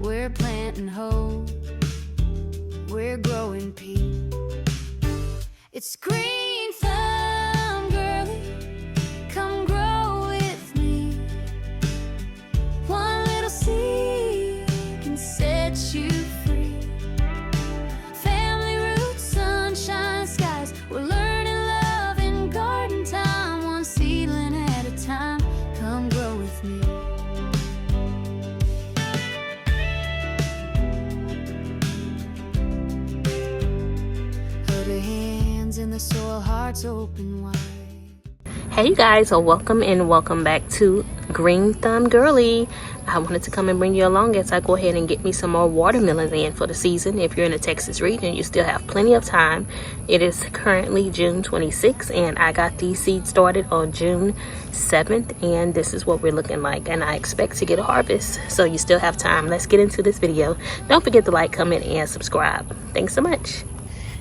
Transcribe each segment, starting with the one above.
We're planting hope, we're growing peace. It's Green Thumb Girlie, come grow with me. One little seed can set you free. Family roots, sunshine skies, we're learning love in garden time. One seedling at a time, come grow with me. Hold your hands in the soil, hearts open wide. Hey you guys, so welcome and welcome back to Green Thumb Girlie. I wanted to come and bring you along as I go ahead and get me some more watermelons in for the season. If you're in the Texas region, you still have plenty of time. It is currently June 26th and I got these seeds started on June 7th, and this is what we're looking like, and I expect to get a harvest, so you still have time. Let's get into this video. Don't forget to like, comment, and subscribe. Thanks so much.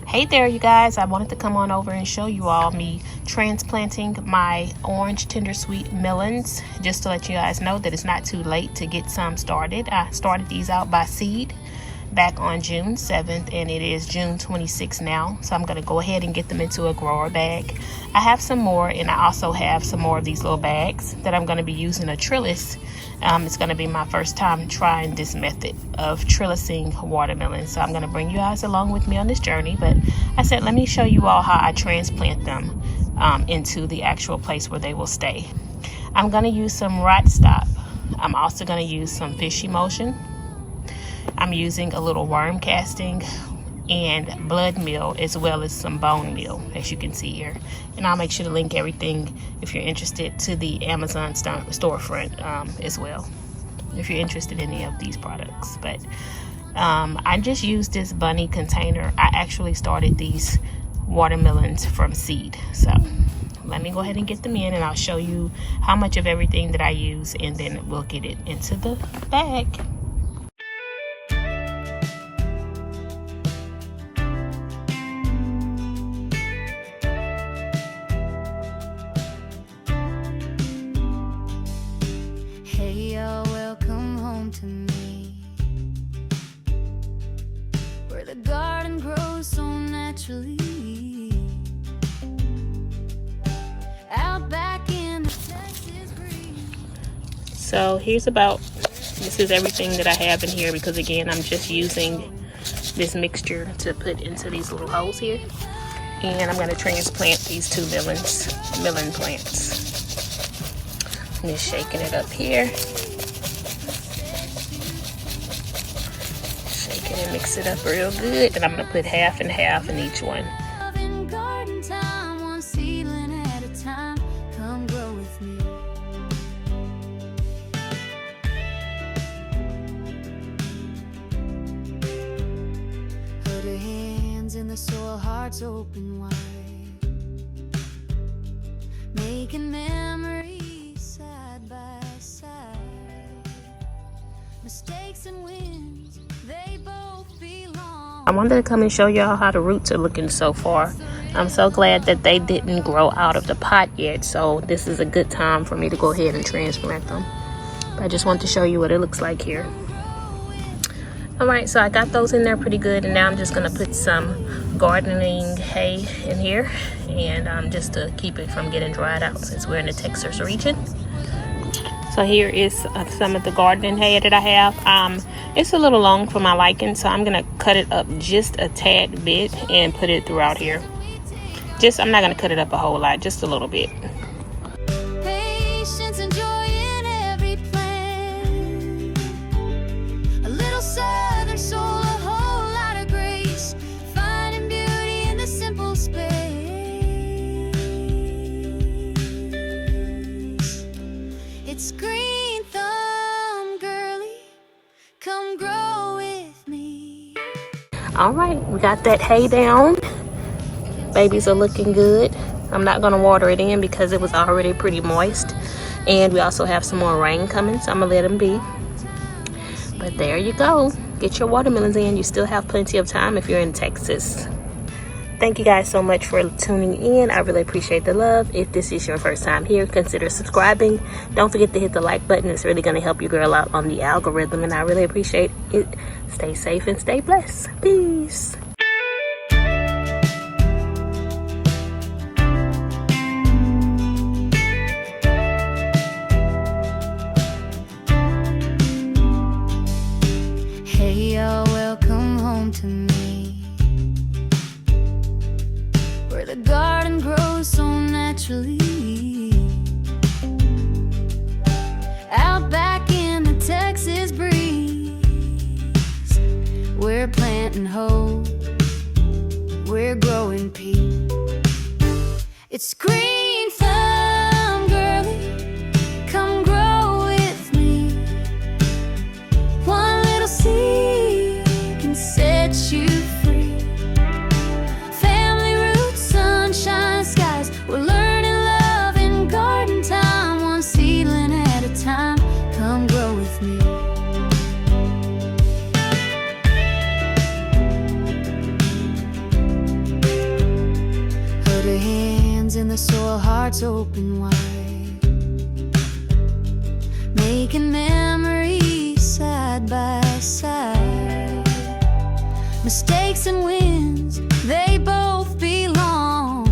Hey there you guys, I wanted to come on over and show you all me transplanting my orange tender sweet melons, just to let you guys know that it's not too late to get some started. I started these out by seed back on June 7th and it is June 26th now, so I'm going to go ahead and get them into a grower bag. I have some more, and I also have some more of these little bags that I'm going to be using a trellis. It's going to be my first time trying this method of trellising watermelons, so I'm going to bring you guys along with me on this journey. But I said, let me show you all how I transplant them into the actual place where they will stay. I'm going to use some rot stop. I'm also going to use some fish emulsion. I'm using a little worm casting and blood meal, as well as some bone meal, as you can see here. And I'll make sure to link everything, if you're interested, to the Amazon storefront as well, if you're interested in any of these products. But I just used this bunny container. I actually started these watermelons from seed, so let me go ahead and get them in, and I'll show you how much of everything that I use, and then we'll get it into the bag. Hey y'all, welcome home to me, where the garden grows so naturally. Out back in the Texas breeze. So this is everything that I have in here, because again, I'm just using this mixture to put into these little holes here. And I'm going to transplant these two melon plants. I'm just shaking it up here. Shake it and mix it up real good. And I'm going to put half and half in each one. Hold your hands in the soil, hearts open wide. Making memories side by side. Mistakes and wins, they both belong. I wanted to come and show y'all how the roots are looking so far. I'm so glad that they didn't grow out of the pot yet, so this is a good time for me to go ahead and transplant them. But I just want to show you what it looks like here. Alright, so I got those in there pretty good, and now I'm just going to put some gardening hay in here, and just to keep it from getting dried out, since we're in the Texas region. So here is some of the gardening hay that I have. It's a little long for my liking, so I'm going to cut it up just a tad bit and put it throughout here. I'm not going to cut it up a whole lot, just a little bit. Patience and joy in every plan. A little southern soul, a whole lot of grace. Finding beauty in the simple space. It's Green Thumb Girlie, come grow with me. All right, we got that hay down. Babies are looking good. I'm not going to water it in because it was already pretty moist, and we also have some more rain coming, so I'm gonna let them be. But there you go, get your watermelons in. You still have plenty of time if you're in Texas. Thank you guys so much for tuning in. I really appreciate the love. If this is your first time here, consider subscribing. Don't forget to hit the like button. It's really going to help your girl out on the algorithm, and I really appreciate it. Stay safe and stay blessed. Peace. Hey y'all, welcome home to me, where the garden grows so naturally. Out back in the Texas breeze, we're planting hope, we're growing peace. It's Green Thumb Girlie, come grow with me. One little seed can set you free. Family roots, sunshine skies, we're learning love in garden time. One seedling at a time, come grow with me. Hold your hands in the soil, hearts open wide, making memories side by side. Mistakes and wins, they both belong.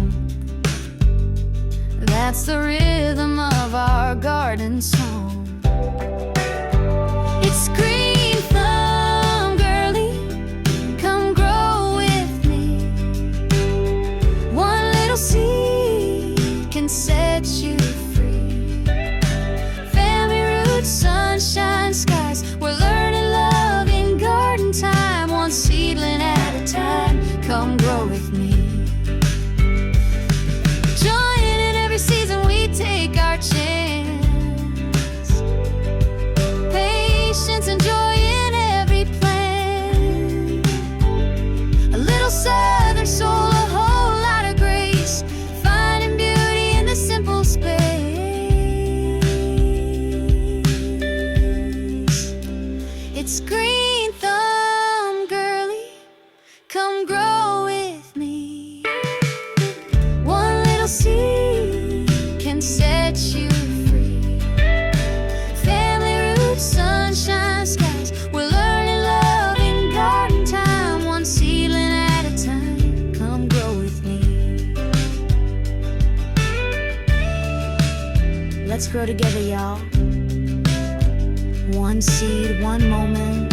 That's the rhythm of our garden song. It's Green Thumb Girlie, come grow with me. One little seed can set you free. Family roots, sunshine skies, we're learning love in garden time. One seedling at a time, come grow with me. Join in every season, we take our chance. Patience and joy in every plant. A little southern soul, a whole lot of grace, finding beauty in the simple space. It's Green Thumb Girlie, come grow with me. One little seed can set you free. Family roots, sunshine skies, we're learning love in garden time. One seedling at a time, come grow with me. Let's grow together, y'all. One seed, one moment,